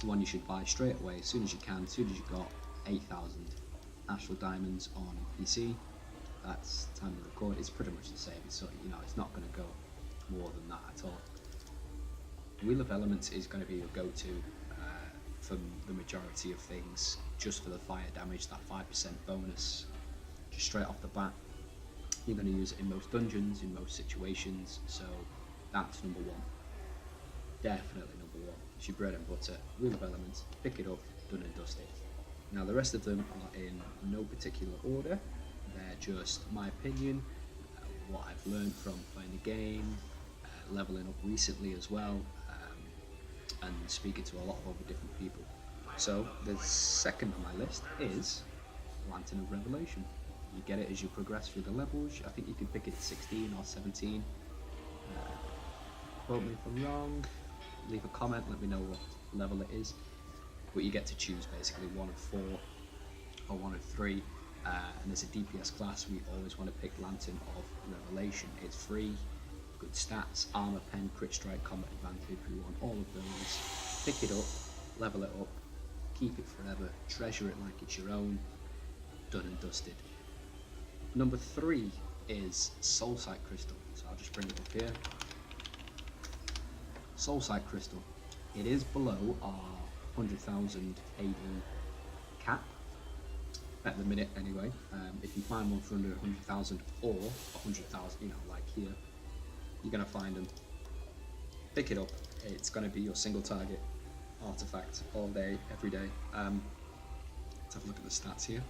the one you should buy straight away as soon as you can, as soon as you've got 8,000 Astral Diamonds on PC. That's time to record. It's pretty much the same, so you know it's not going to go more than that at all. Wheel of Elements is going to be your go-to for the majority of things, just for the fire damage, that 5% bonus, just straight off the bat. You're going to use it in most dungeons, in most situations, so that's number one. Definitely number one. It's your bread and butter. Wheel of Elements, pick it up, done and dusted. Now the rest of them are in no particular order. They're just my opinion, what I've learned from playing the game, leveling up recently as well, and speaking to a lot of other different people. So the second on my list is Lantern of Revelation. You get it as you progress through the levels. I think you can pick it at 16 or 17. Quote me if I'm wrong, leave a comment, let me know what level it is. But you get to choose basically 1 of 4 or 1 of 3. And as a DPS class, we always want to pick Lantern of Revelation. It's free, good stats, armor pen, crit strike, combat advantage. We want all of those. Pick it up, level it up, keep it forever, treasure it like it's your own. Done and dusted. Number 3 is Soulsight Crystal. So I'll just bring it up here. Soulsight Crystal. It is below our 100,000 AD cap at the minute anyway. If you find one for under 100,000 or 100,000, you know, like here, you're going to find them. Pick it up. It's going to be your single target artifact all day, every day. Let's have a look at the stats here.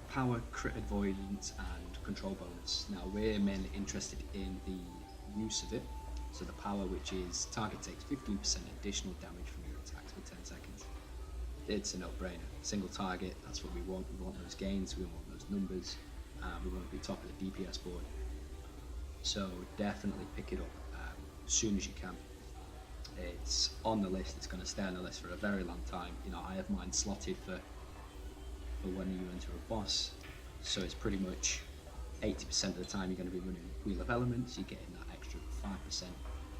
Power, crit avoidance and control bonus. Now we're mainly interested in the use of it. So the power, which is target takes 15% additional damage from your attacks for 10 seconds. It's a no-brainer. Single target, that's what we want. We want those gains, we want those numbers, we want to be top of the DPS board. So definitely pick it up as soon as you can. It's on the list, it's going to stay on the list for a very long time. You know, I have mine slotted for when you enter a boss, so it's pretty much 80% of the time you're going to be running Wheel of Elements, you're getting that extra 5%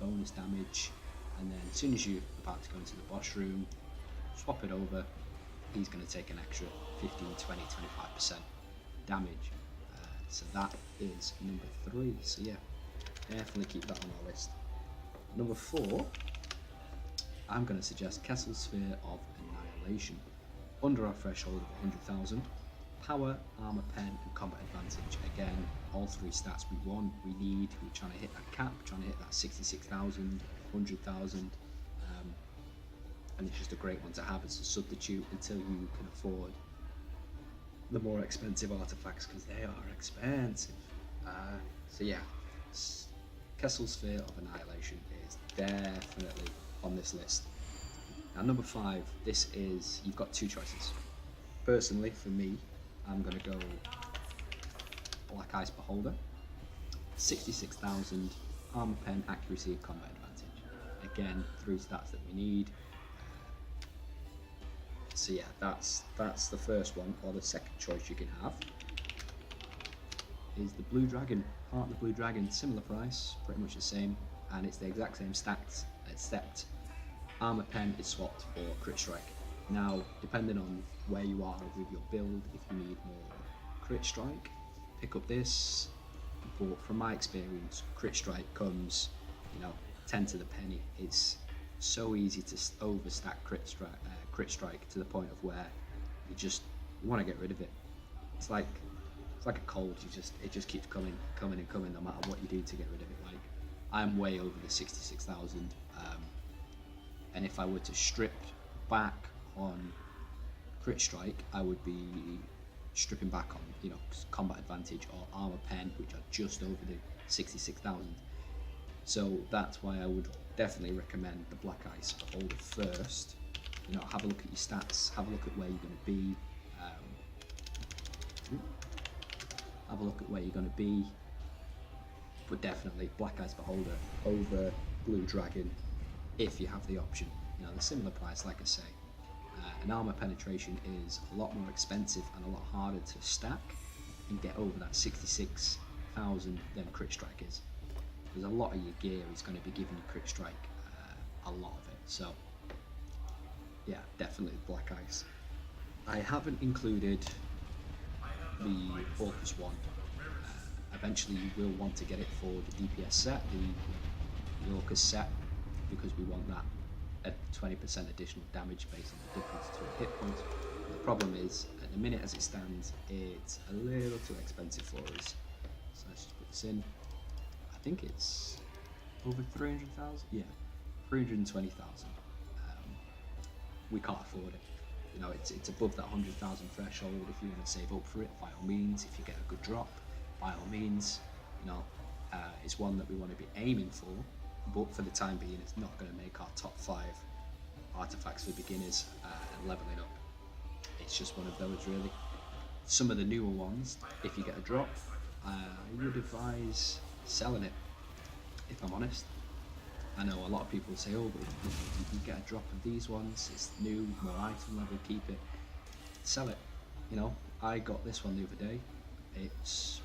bonus damage, and then as soon as you're about to go into the boss room, swap it over, he's going to take an extra 15, 20, 25% damage. So that is number 3, so yeah, definitely keep that on our list. Number 4, I'm going to suggest Castle Sphere of Annihilation. Under our threshold of 100,000, power, armor pen and combat advantage. Again, all 3 stats we want, we need. We're trying to hit that cap, trying to hit that 66,000, 100,000, and it's just a great one to have as a substitute until you can afford the more expensive artifacts, because they are expensive. So yeah, Castle Sphere of Annihilation is definitely on this list. Now number 5, this is, you've got 2 choices. Personally, for me, I'm going to go Black Ice Beholder, 66,000, armor pen, accuracy and combat advantage. Again, 3 stats that we need. So yeah, that's the first one. Or the second choice you can have is the Blue Dragon, Heart of the Blue Dragon, similar price, pretty much the same, and it's the exact same stats, except armor pen is swapped for crit strike. Now, depending on where you are with your build, if you need more crit strike, pick up this. But from my experience, crit strike comes, you know, 10 to the penny. It's so easy to overstack crit strike to the point of where you want to get rid of it. It's like a cold. It just keeps coming and coming, no matter what you do to get rid of it. Like, I'm way over the 66,000, and if I were to strip back on crit strike, I would be stripping back on, you know, combat advantage or armor pen, which are just over the 66,000. So that's why I would definitely recommend the Black Ice Beholder first. You know, have a look at your stats, have a look at where you're going to be, have a look at where you're going to be, but definitely Black Ice Beholder over Blue Dragon if you have the option. You know, the similar price, like I say. An armor penetration is a lot more expensive and a lot harder to stack and get over that 66,000 than crit strike is. Because a lot of your gear is going to be giving you crit strike, a lot of it. So Yeah, definitely Black Ice. I haven't included the Orcus one. Eventually you will want to get it for the DPS set, the Orcus set, because we want that at 20% additional damage based on the difference to a hit points. The problem is, at the minute as it stands, it's a little too expensive for us. So let's just put this in. I think it's over 300,000. Yeah, 320,000. We can't afford it. You know, it's above that 100,000 threshold. If you want to save up for it, by all means. If you get a good drop, by all means. You know, it's one that we want to be aiming for. But for the time being, it's not going to make our top 5 artifacts for beginners and leveling up. It's just one of those, really. Some of the newer ones, if you get a drop, I would advise selling it, if I'm honest. I know a lot of people say, oh, but if you get a drop of these ones, it's new, more item level, keep it. Sell it. You know, I got this one the other day. It's,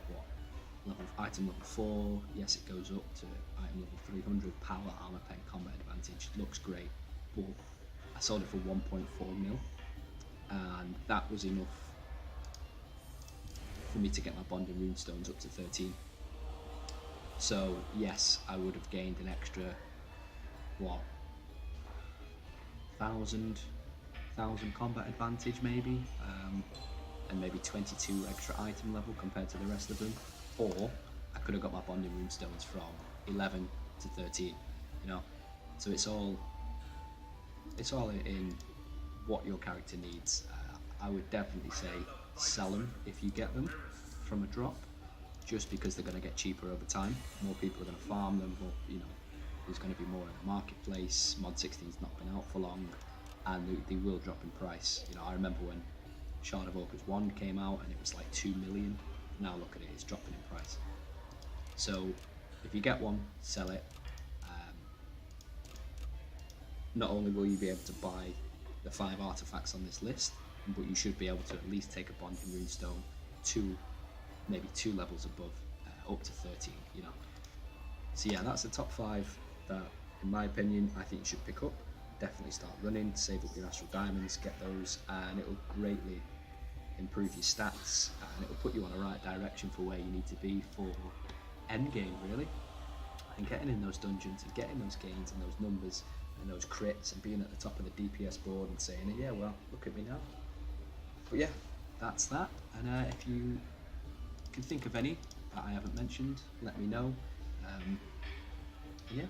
what, item level 4. Yes, it goes up to item level 300. Power, armor, pen, combat advantage. Looks great. But I sold it for 1.4 mil. And that was enough for me to get my bonding runestones up to 13. So yes, I would have gained an extra, what, 1,000 combat advantage maybe, and maybe 22 extra item level compared to the rest of them, or I could have got my bonding runestones from 11 to 13, you know. So it's all in what your character needs. I would definitely say sell them if you get them from a drop, just because they're going to get cheaper over time. More people are going to farm them, more, you know, there's going to be more in the marketplace. Mod 16's not been out for long, and they will drop in price. You know, I remember when Shard of Orcus 1 came out and it was like 2 million. Now look at it, it's dropping in price. So if you get one, sell it. Not only will you be able to buy the 5 artifacts on this list, but you should be able to at least take a bonding runestone to maybe 2 levels above, up to 13, you know. So yeah, that's the top 5 that, in my opinion, I think you should pick up. Definitely start running, save up your astral diamonds, get those, and it will greatly improve your stats, and it will put you on the right direction for where you need to be for endgame, really. And getting in those dungeons and getting those gains and those numbers and those crits and being at the top of the DPS board and saying, yeah, well, look at me now. But yeah, that's that. And if you can think of any that I haven't mentioned, let me know. Yeah,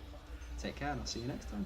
take care and I'll see you next time.